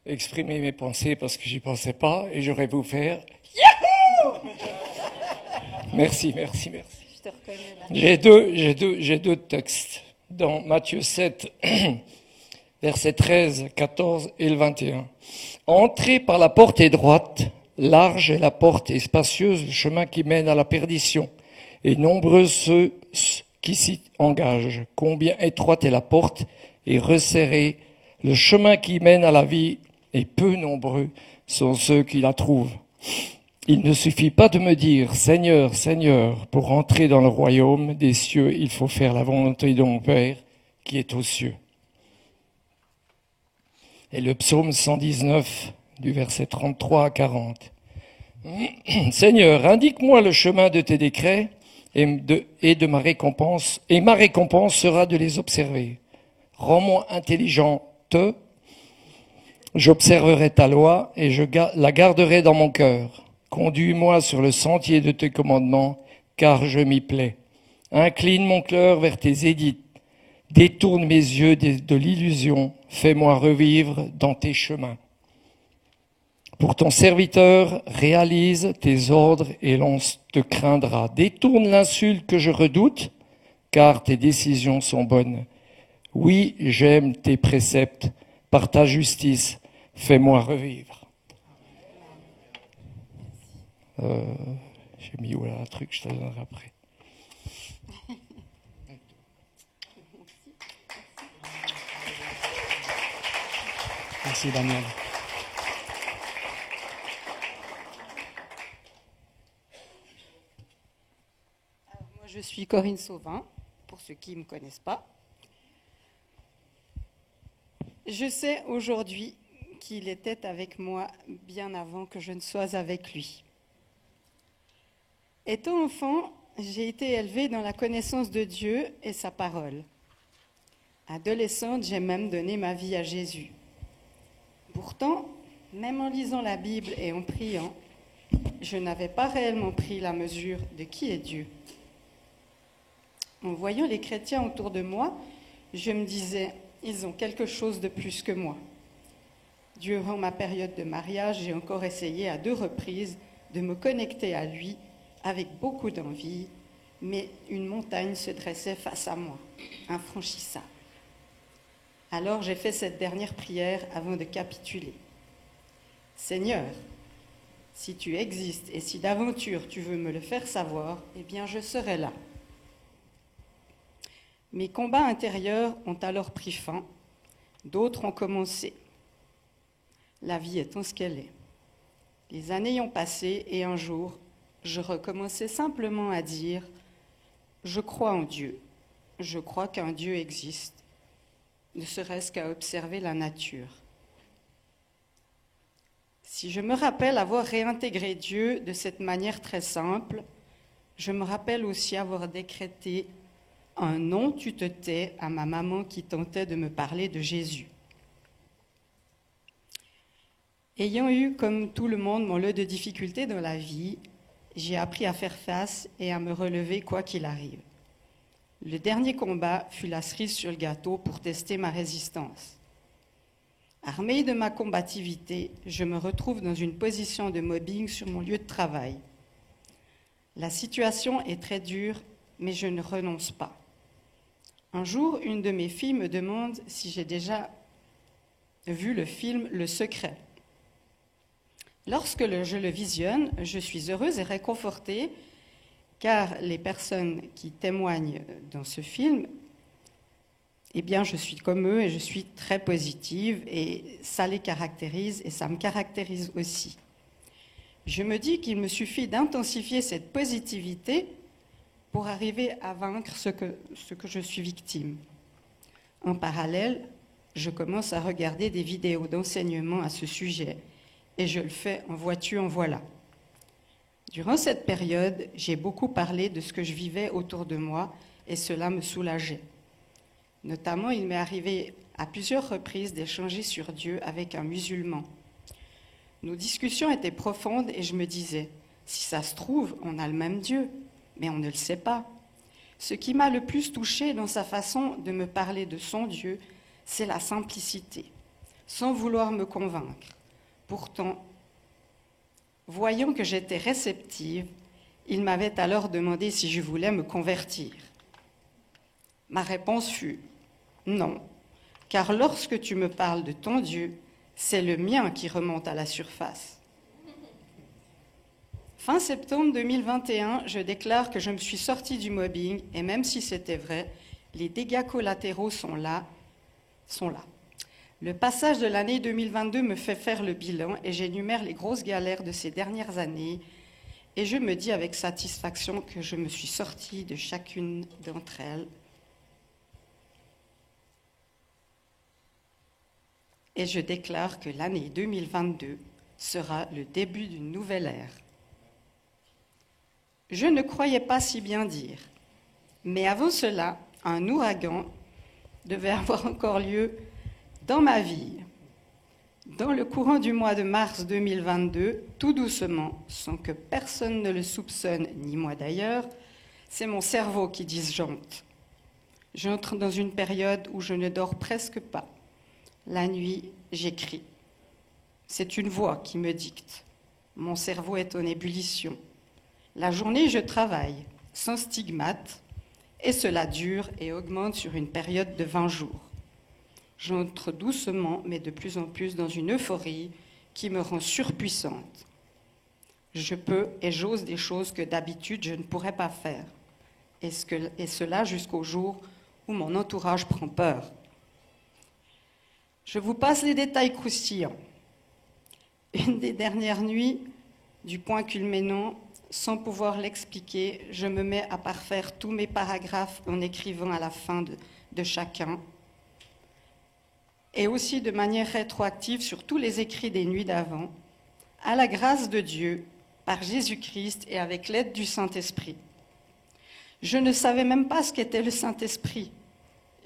exprimer mes pensées parce que j'y pensais pas et j'aurais voulu faire Yahoo! Merci. Je te reconnais là. J'ai deux textes dans Matthieu 7, versets 13, 14 et le 21. Entrez par la porte étroite, large est la porte et spacieuse le chemin qui mène à la perdition, et nombreux ceux qui s'y engagent. Combien étroite est la porte et resserré le chemin qui mène à la vie, et peu nombreux sont ceux qui la trouvent. Il ne suffit pas de me dire « Seigneur, Seigneur », pour entrer dans le royaume des cieux, il faut faire la volonté de mon Père qui est aux cieux. Et le psaume 119, du verset 33 à 40. « Seigneur, indique-moi le chemin de tes décrets et de ma récompense sera de les observer. Rends-moi intelligente, j'observerai ta loi et je la garderai dans mon cœur. Conduis-moi sur le sentier de tes commandements, car je m'y plais. Incline mon cœur vers tes édits. Détourne mes yeux de l'illusion. Fais-moi revivre dans tes chemins. Pour ton serviteur, réalise tes ordres et l'on te craindra. Détourne l'insulte que je redoute, car tes décisions sont bonnes. Oui, j'aime tes préceptes. Par ta justice, fais-moi revivre. J'ai mis où là un truc, je te donnerai après. Merci Daniel. Alors, moi, je suis Corinne Sauvin, pour ceux qui ne me connaissent pas. Je sais aujourd'hui qu'il était avec moi bien avant que je ne sois avec lui. Étant enfant, j'ai été élevée dans la connaissance de Dieu et sa parole. Adolescente, j'ai même donné ma vie à Jésus. Pourtant, même en lisant la Bible et en priant, je n'avais pas réellement pris la mesure de qui est Dieu. En voyant les chrétiens autour de moi, je me disais, ils ont quelque chose de plus que moi. Durant ma période de mariage, j'ai encore essayé à 2 reprises de me connecter à lui avec beaucoup d'envie, mais une montagne se dressait face à moi, infranchissable. Alors j'ai fait cette dernière prière avant de capituler. Seigneur, si tu existes et si d'aventure tu veux me le faire savoir, eh bien je serai là. Mes combats intérieurs ont alors pris fin, d'autres ont commencé. La vie étant ce qu'elle est. Les années ont passé et un jour, je recommençais simplement à dire « Je crois en Dieu, je crois qu'un Dieu existe », ne serait-ce qu'à observer la nature. Si je me rappelle avoir réintégré Dieu de cette manière très simple, je me rappelle aussi avoir décrété un « non, tu te tais » à ma maman qui tentait de me parler de Jésus. Ayant eu, comme tout le monde, mon lot de difficultés dans la vie, j'ai appris à faire face et à me relever quoi qu'il arrive. Le dernier combat fut la cerise sur le gâteau pour tester ma résistance. Armée de ma combativité, je me retrouve dans une position de mobbing sur mon lieu de travail. La situation est très dure, mais je ne renonce pas. Un jour, une de mes filles me demande si j'ai déjà vu le film « Le Secret ». Lorsque je le visionne, je suis heureuse et réconfortée car les personnes qui témoignent dans ce film, eh bien, je suis comme eux et je suis très positive et ça les caractérise et ça me caractérise aussi. Je me dis qu'il me suffit d'intensifier cette positivité pour arriver à vaincre ce que je suis victime. En parallèle, je commence à regarder des vidéos d'enseignement à ce sujet et je le fais en vois-tu, en voilà. Durant cette période, j'ai beaucoup parlé de ce que je vivais autour de moi et cela me soulageait. Notamment, il m'est arrivé à plusieurs reprises d'échanger sur Dieu avec un musulman. Nos discussions étaient profondes et je me disais, si ça se trouve, on a le même Dieu, mais on ne le sait pas. Ce qui m'a le plus touchée dans sa façon de me parler de son Dieu, c'est la simplicité, sans vouloir me convaincre. Pourtant, voyant que j'étais réceptive, il m'avait alors demandé si je voulais me convertir. Ma réponse fut « non », car lorsque tu me parles de ton Dieu, c'est le mien qui remonte à la surface. Fin septembre 2021, je déclare que je me suis sortie du mobbing et même si c'était vrai, les dégâts collatéraux sont là. Le passage de l'année 2022 me fait faire le bilan et j'énumère les grosses galères de ces dernières années et je me dis avec satisfaction que je me suis sortie de chacune d'entre elles. Et je déclare que l'année 2022 sera le début d'une nouvelle ère. Je ne croyais pas si bien dire, mais avant cela, un ouragan devait avoir encore lieu dans ma vie. Dans le courant du mois de mars 2022, tout doucement, sans que personne ne le soupçonne, ni moi d'ailleurs, c'est mon cerveau qui disjoncte. J'entre dans une période où je ne dors presque pas. La nuit, j'écris. C'est une voix qui me dicte. Mon cerveau est en ébullition. La journée, je travaille, sans stigmate, et cela dure et augmente sur une période de 20 jours. J'entre doucement, mais de plus en plus, dans une euphorie qui me rend surpuissante. Je peux et j'ose des choses que d'habitude je ne pourrais pas faire, et cela jusqu'au jour où mon entourage prend peur. Je vous passe les détails croustillants. Une des dernières nuits, du point culminant, sans pouvoir l'expliquer, je me mets à parfaire tous mes paragraphes en écrivant à la fin de chacun, et aussi de manière rétroactive sur tous les écrits des nuits d'avant, à la grâce de Dieu, par Jésus-Christ et avec l'aide du Saint-Esprit. Je ne savais même pas ce qu'était le Saint-Esprit.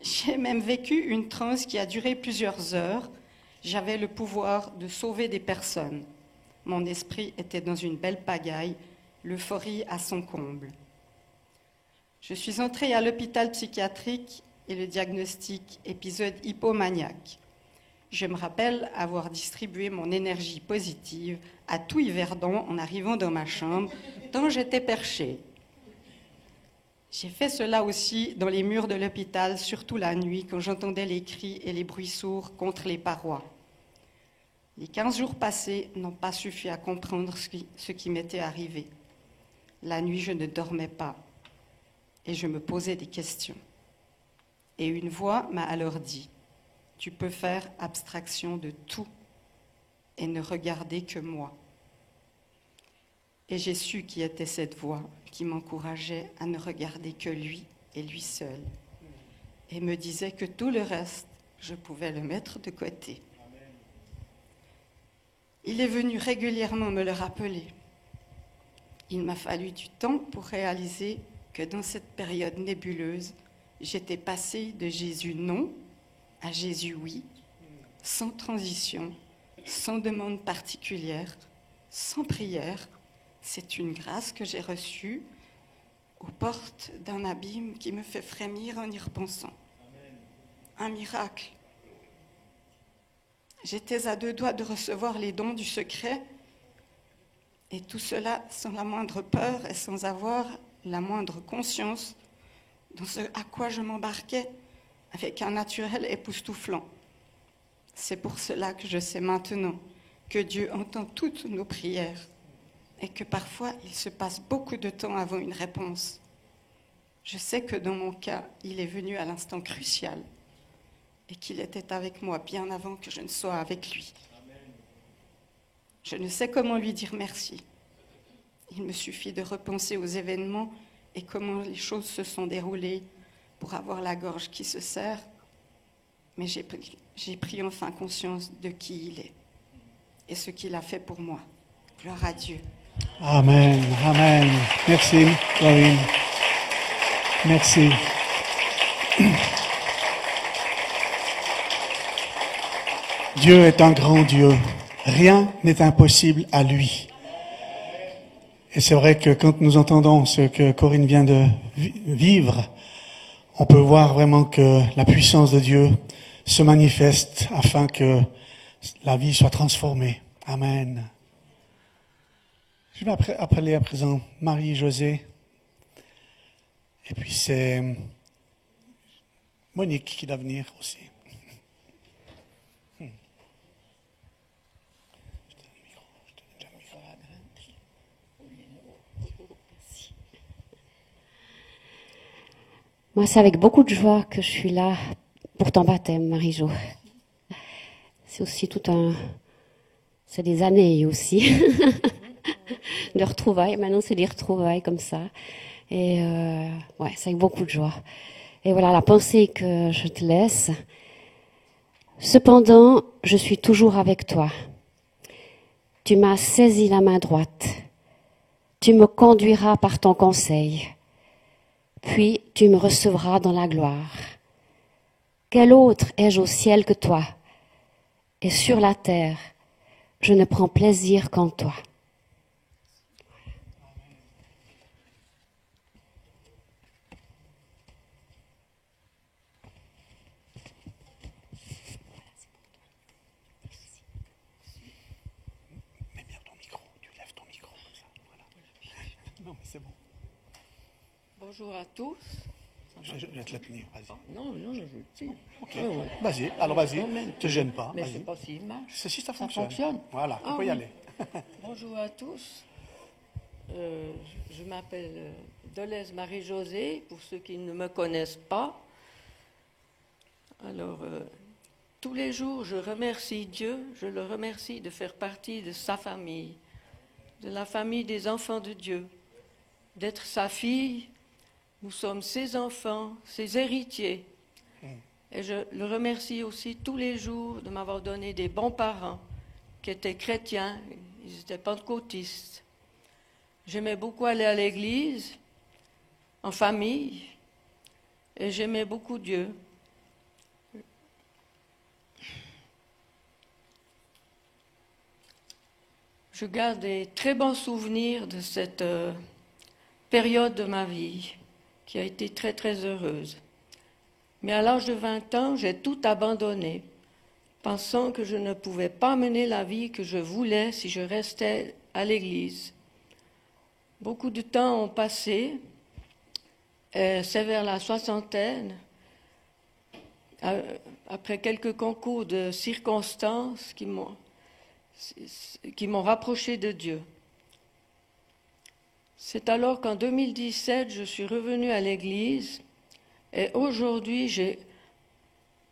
J'ai même vécu une transe qui a duré plusieurs heures. J'avais le pouvoir de sauver des personnes. Mon esprit était dans une belle pagaille, l'euphorie à son comble. Je suis entrée à l'hôpital psychiatrique et le diagnostic épisode hypomaniaque. Je me rappelle avoir distribué mon énergie positive à tout Yverdon en arrivant dans ma chambre, dont j'étais perchée. J'ai fait cela aussi dans les murs de l'hôpital, surtout la nuit, quand j'entendais les cris et les bruits sourds contre les parois. Les 15 jours passés n'ont pas suffi à comprendre ce qui m'était arrivé. La nuit, je ne dormais pas et je me posais des questions. Et une voix m'a alors dit, « Tu peux faire abstraction de tout et ne regarder que moi. » Et j'ai su qui était cette voix qui m'encourageait à ne regarder que lui et lui seul, et me disait que tout le reste, je pouvais le mettre de côté. Il est venu régulièrement me le rappeler. Il m'a fallu du temps pour réaliser que dans cette période nébuleuse, j'étais passée de Jésus non à Jésus oui, sans transition, sans demande particulière, sans prière. C'est une grâce que j'ai reçue aux portes d'un abîme qui me fait frémir en y repensant. Un miracle. J'étais à 2 doigts de recevoir les dons du secret, et tout cela sans la moindre peur et sans avoir la moindre conscience dans ce à quoi je m'embarquais avec un naturel époustouflant. C'est pour cela que je sais maintenant que Dieu entend toutes nos prières et que parfois il se passe beaucoup de temps avant une réponse. Je sais que dans mon cas, il est venu à l'instant crucial et qu'il était avec moi bien avant que je ne sois avec lui. Je ne sais comment lui dire merci. Il me suffit de repenser aux événements et comment les choses se sont déroulées pour avoir la gorge qui se serre. Mais j'ai j'ai pris enfin conscience de qui il est et ce qu'il a fait pour moi. Gloire à Dieu. Amen, amen. Merci, Corinne. Merci. Dieu est un grand Dieu. Rien n'est impossible à lui. Et c'est vrai que quand nous entendons ce que Corinne vient de vivre, on peut voir vraiment que la puissance de Dieu se manifeste afin que la vie soit transformée. Amen. Je vais appeler à présent Marie-Josée. Et puis c'est Monique qui doit venir aussi. Moi, c'est avec beaucoup de joie que je suis là pour ton baptême, Marie-Jo. C'est aussi c'est des années aussi de retrouvailles. Maintenant, c'est des retrouvailles comme ça. Et ouais, c'est avec beaucoup de joie. Et voilà la pensée que je te laisse. Cependant, je suis toujours avec toi. Tu m'as saisi la main droite. Tu me conduiras par ton conseil. Puis tu me recevras dans la gloire. Quel autre ai-je au ciel que toi? Et sur la terre, je ne prends plaisir qu'en toi. Mets bien ton micro, tu lèves ton micro comme ça. Voilà. Non, mais c'est bon. Bonjour à tous. Je vais te la tenir, vas-y. Non, je tiens. Ok, vas-y, alors vas-y, ne te gêne pas. Mais Vas-y. c'est pas si mal. Si ça Ça fonctionne. fonctionne. Voilà, on Ah peut y oui. aller. Bonjour à tous. Je m'appelle Dolez Marie-Josée, pour ceux qui ne me connaissent pas. Alors, tous les jours, je remercie Dieu, je le remercie de faire partie de sa famille, de la famille des enfants de Dieu, d'être sa fille. Nous sommes ses enfants, ses héritiers. Et je le remercie aussi tous les jours de m'avoir donné des bons parents qui étaient chrétiens, ils étaient pentecôtistes. J'aimais beaucoup aller à l'église, en famille, et j'aimais beaucoup Dieu. Je garde des très bons souvenirs de cette période de ma vie qui a été très très heureuse. Mais à l'âge de 20 ans, j'ai tout abandonné, pensant que je ne pouvais pas mener la vie que je voulais si je restais à l'église. Beaucoup de temps ont passé, c'est vers la soixantaine, après quelques concours de circonstances qui m'ont rapproché de Dieu. C'est alors qu'en 2017, je suis revenue à l'église et aujourd'hui, j'ai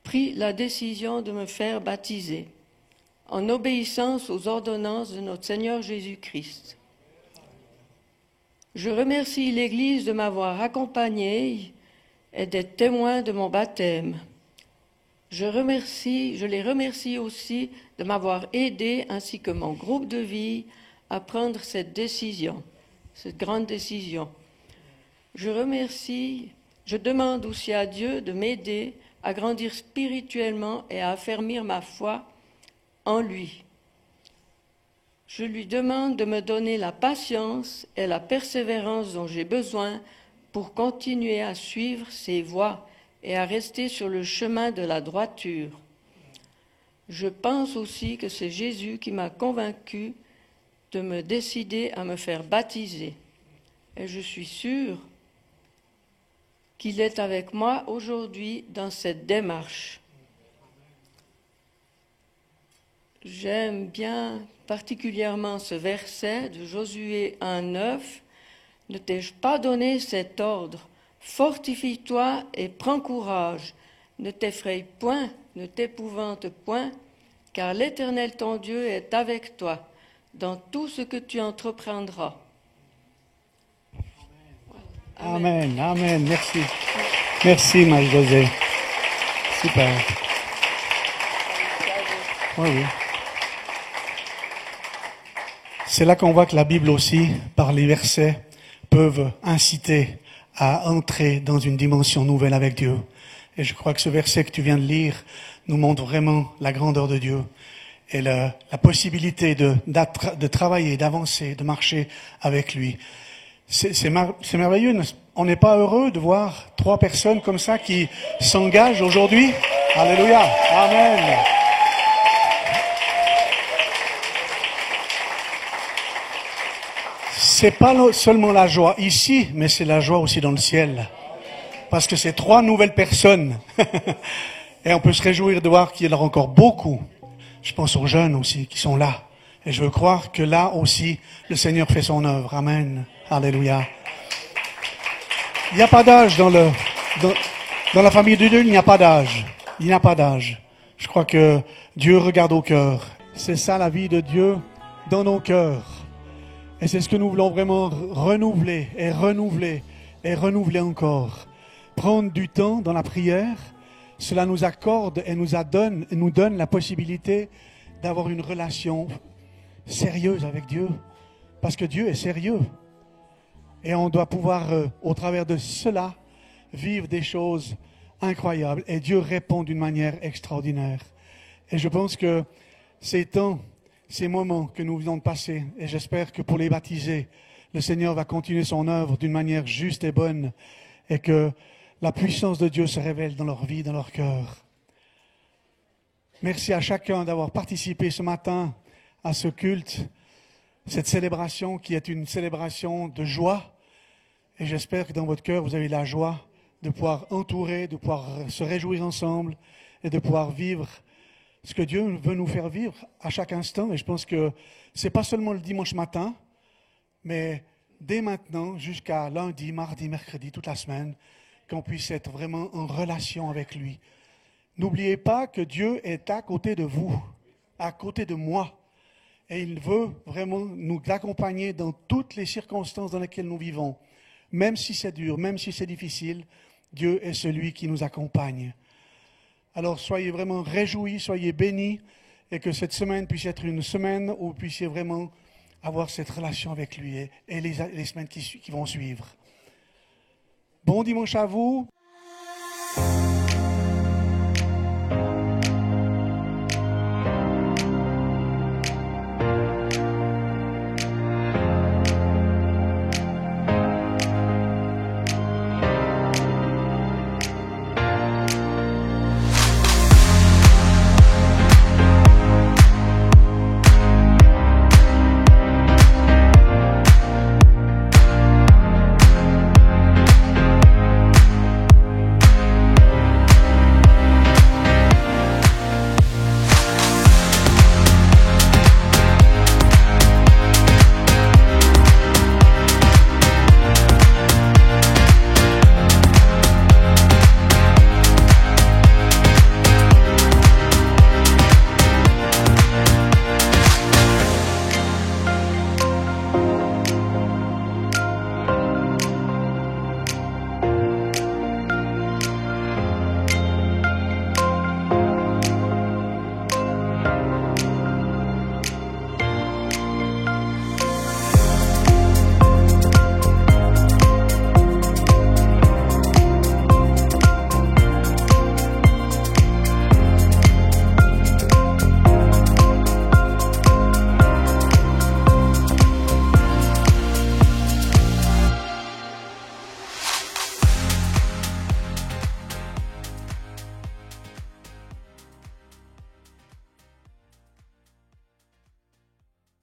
pris la décision de me faire baptiser en obéissance aux ordonnances de notre Seigneur Jésus-Christ. Je remercie l'Église de m'avoir accompagnée et d'être témoin de mon baptême. Je les remercie aussi de m'avoir aidé ainsi que mon groupe de vie à prendre cette décision. Cette grande décision. Je demande aussi à Dieu de m'aider à grandir spirituellement et à affermir ma foi en lui. Je lui demande de me donner la patience et la persévérance dont j'ai besoin pour continuer à suivre ses voies et à rester sur le chemin de la droiture. Je pense aussi que c'est Jésus qui m'a convaincu de me décider à me faire baptiser. Et je suis sûre qu'il est avec moi aujourd'hui dans cette démarche. J'aime bien particulièrement ce verset de Josué 1,9. Ne t'ai-je pas donné cet ordre? Fortifie-toi et prends courage. Ne t'effraie point, ne t'épouvante point, car l'Éternel ton Dieu est avec toi dans tout ce que tu entreprendras. Amen, amen, merci. Merci Marie-Josée. Super. Oui, oui. C'est là qu'on voit que la Bible aussi, par les versets, peuvent inciter à entrer dans une dimension nouvelle avec Dieu. Et je crois que ce verset que tu viens de lire nous montre vraiment la grandeur de Dieu et la possibilité de travailler, d'avancer, de marcher avec lui. C'est merveilleux. On n'est pas heureux de voir 3 personnes comme ça qui s'engagent aujourd'hui. Alléluia. Amen. C'est pas seulement la joie ici, mais c'est la joie aussi dans le ciel. Parce que c'est 3 nouvelles personnes. Et on peut se réjouir de voir qu'il y en aura encore beaucoup. Je pense aux jeunes aussi qui sont là. Et je veux croire que là aussi, le Seigneur fait son œuvre. Amen. Alléluia. Il n'y a pas d'âge dans la famille de Dieu, il n'y a pas d'âge. Il n'y a pas d'âge. Je crois que Dieu regarde au cœur. C'est ça la vie de Dieu dans nos cœurs. Et c'est ce que nous voulons vraiment renouveler et renouveler et renouveler encore. Prendre du temps dans la prière, cela nous accorde et nous donne la possibilité d'avoir une relation sérieuse avec Dieu. Parce que Dieu est sérieux. Et on doit pouvoir, au travers de cela, vivre des choses incroyables. Et Dieu répond d'une manière extraordinaire. Et je pense que ces temps, ces moments que nous venons de passer, et j'espère que pour les baptisés, le Seigneur va continuer son œuvre d'une manière juste et bonne, et que la puissance de Dieu se révèle dans leur vie, dans leur cœur. Merci à chacun d'avoir participé ce matin à ce culte, cette célébration qui est une célébration de joie. Et j'espère que dans votre cœur, vous avez la joie de pouvoir entourer, de pouvoir se réjouir ensemble et de pouvoir vivre ce que Dieu veut nous faire vivre à chaque instant. Et je pense que ce n'est pas seulement le dimanche matin, mais dès maintenant jusqu'à lundi, mardi, mercredi, toute la semaine, qu'on puisse être vraiment en relation avec lui. N'oubliez pas que Dieu est à côté de vous, à côté de moi. Et il veut vraiment nous accompagner dans toutes les circonstances dans lesquelles nous vivons. Même si c'est dur, même si c'est difficile, Dieu est celui qui nous accompagne. Alors soyez vraiment réjouis, soyez bénis, et que cette semaine puisse être une semaine où vous puissiez vraiment avoir cette relation avec lui et les semaines qui vont suivre. Bon dimanche à vous.